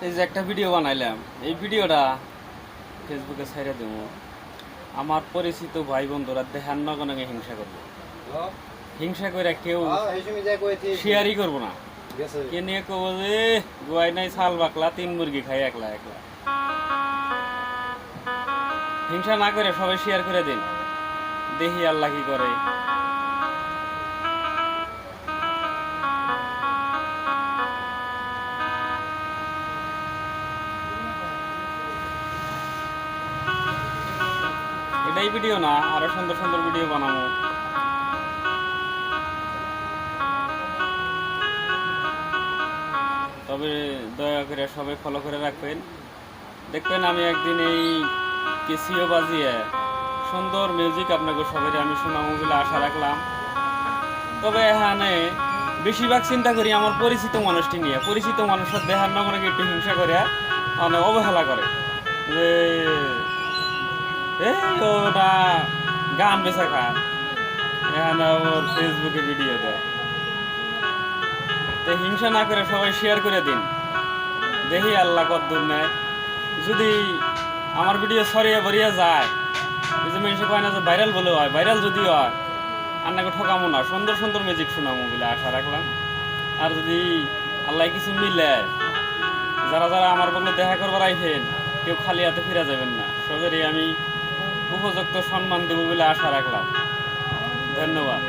এই যে একটা ভিডিও বানাইলাম, এই ভিডিওটা ফেসবুকে ছেড়ে দেব। আমার পরিচিত ভাই বন্ধুরা দেখার নগনগে হিংসা করবো। হিংসা করে কেউ শেয়ারই করবো না। কে নিয়ে কব যে গুয়াই নাই ছাল বাকলা 3 মুরগি খাই একলা একলা। হিংসা না করে সবাই শেয়ার করে দিন, দেখি আল্লাহ কি করে। এটাই ভিডিও না, আরো সুন্দর সুন্দর ভিডিও বানাবো। তবে দয়া করে সবাই ফলো করে রাখবেন। দেখবেন আমি একদিন এই কেসিও বাজিয়ে সুন্দর মিউজিক আপনাকে সবাই আমি শোনাবো বলে আশা রাখলাম। তবে এখানে বেশিরভাগ চিন্তা করি আমার পরিচিত মানুষটি নিয়ে। পরিচিত মানুষের দেখার নগরকে একটু হিংসা করে মানে অবহেলা করে যে এই ওটা গান বেচা খায়, এখানে ওর ফেসবুকে ভিডিও দেয়। তো হিংসা না করে সবাই শেয়ার করে দিন, দেখি আল্লাহ কদ্দুর নেয়। যদি আমার ভিডিও ছড়িয়ে বড়িয়ে যায়, এই যে মানুষ কয় না যে ভাইরাল বলে হয়, ভাইরাল যদি হয় আপনাকে ঠকামো না, সুন্দর সুন্দর মিউজিক শোনাবো বলে আশা রাখলাম। আর যদি আল্লাহ কিছু মিলে, যারা যারা আমার বলে দেখা করবার আইছেন কেউ খালি হাতে ফিরে যাবেন না, সবেরই আমি উপযুক্ত সম্মান দেবো বলে আশা রাখলাম। ধন্যবাদ।